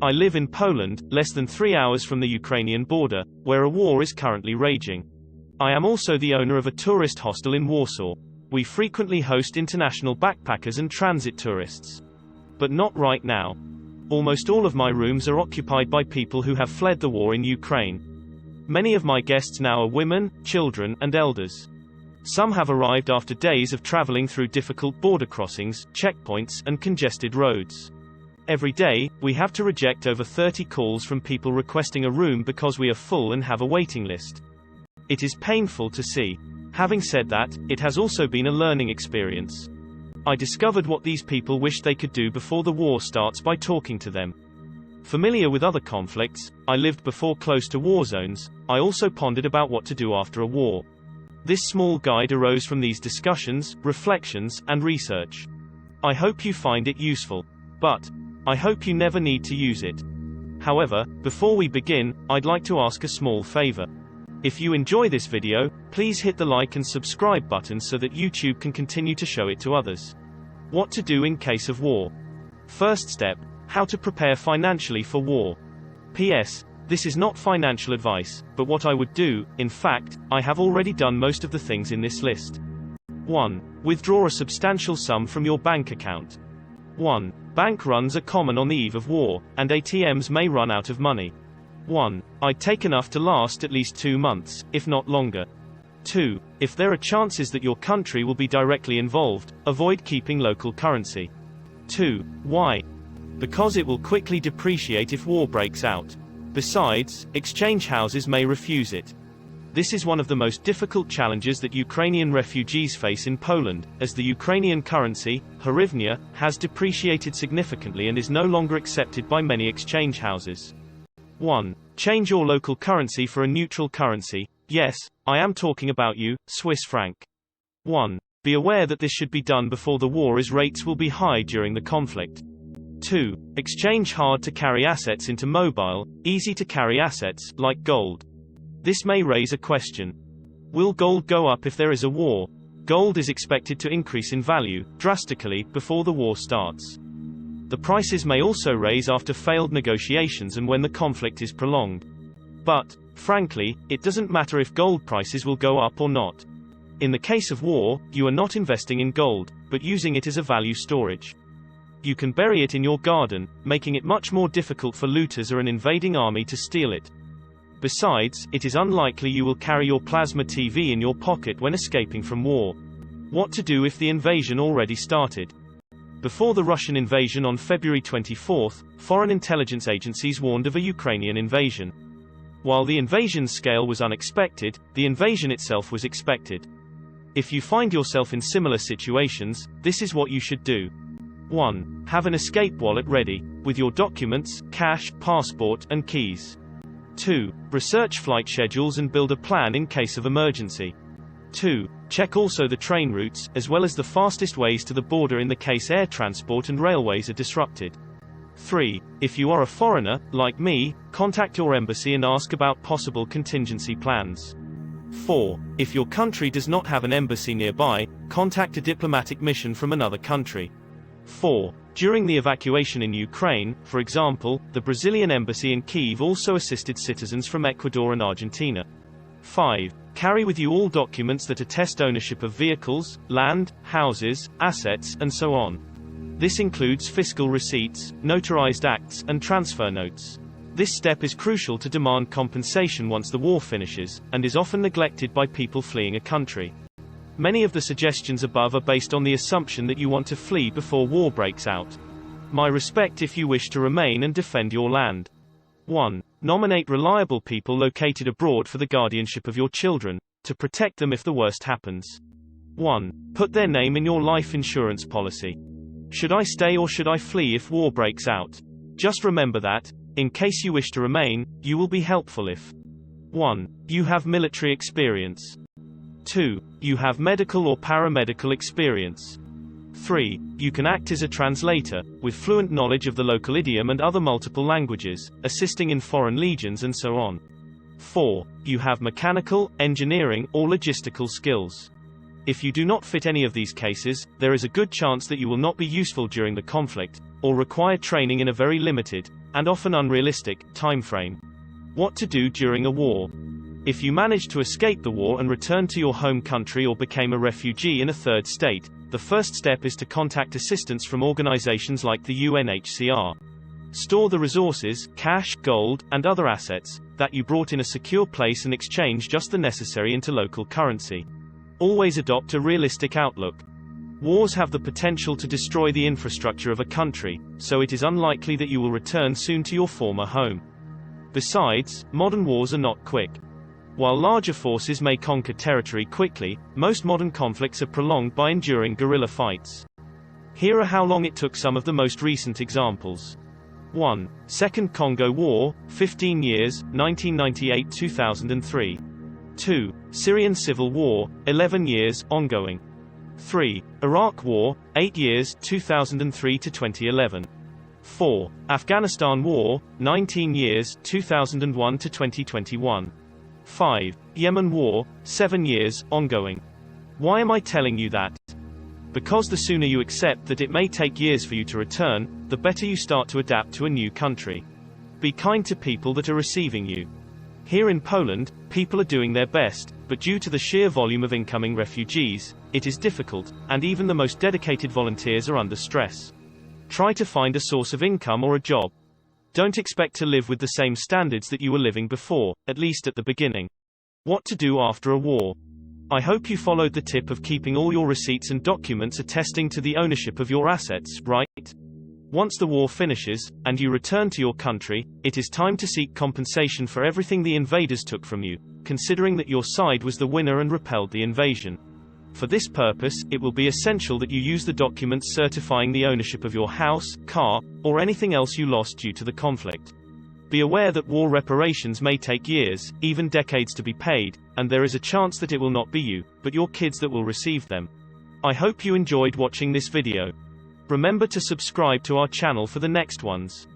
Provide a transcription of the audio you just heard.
I live in Poland, less than 3 hours from the Ukrainian border, where a war is currently raging. I am also the owner of a tourist hostel in Warsaw. We frequently host international backpackers and transit tourists. But not right now. Almost all of my rooms are occupied by people who have fled the war in Ukraine. Many of my guests now are women, children, and elders. Some have arrived after days of traveling through difficult border crossings, checkpoints, and congested roads. Every day, we have to reject over 30 calls from people requesting a room because we are full and have a waiting list. It is painful to see. Having said that, it has also been a learning experience. I discovered what these people wish they could do before the war starts by talking to them. Familiar with other conflicts, I lived before close to war zones. I also pondered about what to do after a war. This small guide arose from these discussions, reflections, and research. I hope you find it useful. But I hope you never need to use it. However, before we begin, I'd like to ask a small favor. If you enjoy this video, please hit the like and subscribe buttons so that YouTube can continue to show it to others. What to do in case of war. First step, how to prepare financially for war. PS, this is not financial advice, but what I would do. In fact, I have already done most of the things in this list. 1. Withdraw a substantial sum from your bank account. 1. Bank runs are common on the eve of war, and ATMs may run out of money. 1. I'd take enough to last at least 2 months, if not longer. 2. If there are chances that your country will be directly involved, avoid keeping local currency. 2. Why? Because it will quickly depreciate if war breaks out. Besides, exchange houses may refuse it. This is one of the most difficult challenges that Ukrainian refugees face in Poland, as the Ukrainian currency, hryvnia, has depreciated significantly and is no longer accepted by many exchange houses. 1. Change your local currency for a neutral currency. Yes, I am talking about you, Swiss franc. 1. Be aware that this should be done before the war, as rates will be high during the conflict. 2. Exchange hard-to-carry assets into mobile, easy-to-carry assets, like gold. This may raise a question. Will gold go up if there is a war? Gold is expected to increase in value, drastically, before the war starts. The prices may also raise after failed negotiations and when the conflict is prolonged. But, frankly, it doesn't matter if gold prices will go up or not. In the case of war, you are not investing in gold, but using it as a value storage. You can bury it in your garden, making it much more difficult for looters or an invading army to steal it. Besides, it is unlikely you will carry your plasma TV in your pocket when escaping from war. What to do if the invasion already started? Before the Russian invasion on February 24, foreign intelligence agencies warned of a Ukrainian invasion. While the invasion's scale was unexpected, the invasion itself was expected. If you find yourself in similar situations, this is what you should do. 1. Have an escape wallet ready, with your documents, cash, passport, and keys. 2. Research flight schedules and build a plan in case of emergency. 2. Check also the train routes, as well as the fastest ways to the border in the case air transport and railways are disrupted. 3. If you are a foreigner, like me, contact your embassy and ask about possible contingency plans. 4. If your country does not have an embassy nearby, contact a diplomatic mission from another country. 4. During the evacuation in Ukraine, for example, the Brazilian embassy in Kyiv also assisted citizens from Ecuador and Argentina. 5. Carry with you all documents that attest ownership of vehicles, land, houses, assets, and so on. This includes fiscal receipts, notarized acts, and transfer notes. This step is crucial to demand compensation once the war finishes, and is often neglected by people fleeing a country. Many of the suggestions above are based on the assumption that you want to flee before war breaks out. My respect if you wish to remain and defend your land. 1. Nominate reliable people located abroad for the guardianship of your children, to protect them if the worst happens. 1. Put their name in your life insurance policy. Should I stay or should I flee if war breaks out? Just remember that, in case you wish to remain, you will be helpful if 1. You have military experience. 2. You have medical or paramedical experience. 3. You can act as a translator, with fluent knowledge of the local idiom and other multiple languages, assisting in foreign legions and so on. 4. You have mechanical, engineering, or logistical skills. If you do not fit any of these cases, there is a good chance that you will not be useful during the conflict, or require training in a very limited, and often unrealistic, timeframe. What to do during a war. If you managed to escape the war and returned to your home country or became a refugee in a third state, the first step is to contact assistance from organizations like the UNHCR. Store the resources, cash, gold, and other assets, that you brought in a secure place and exchange just the necessary into local currency. Always adopt a realistic outlook. Wars have the potential to destroy the infrastructure of a country, so it is unlikely that you will return soon to your former home. Besides, modern wars are not quick. While larger forces may conquer territory quickly, most modern conflicts are prolonged by enduring guerrilla fights. Here are how long it took some of the most recent examples. 1. Second Congo War, 15 years, 1998–2003. 2. Syrian Civil War, 11 years, ongoing. 3. Iraq War, 8 years, 2003–2011. 4. Afghanistan War, 19 years, 2001–2021. 5. Yemen War, 7 years, ongoing. Why am I telling you that? Because the sooner you accept that it may take years for you to return, the better you start to adapt to a new country. Be kind to people that are receiving you. Here in Poland, people are doing their best, but due to the sheer volume of incoming refugees, it is difficult, and even the most dedicated volunteers are under stress. Try to find a source of income or a job. Don't expect to live with the same standards that you were living before, at least at the beginning. What to do after a war. I hope you followed the tip of keeping all your receipts and documents attesting to the ownership of your assets, right? Once the war finishes, and you return to your country, it is time to seek compensation for everything the invaders took from you, considering that your side was the winner and repelled the invasion. For this purpose, it will be essential that you use the documents certifying the ownership of your house, car, or anything else you lost due to the conflict. Be aware that war reparations may take years, even decades to be paid, and there is a chance that it will not be you, but your kids that will receive them. I hope you enjoyed watching this video. Remember to subscribe to our channel for the next ones.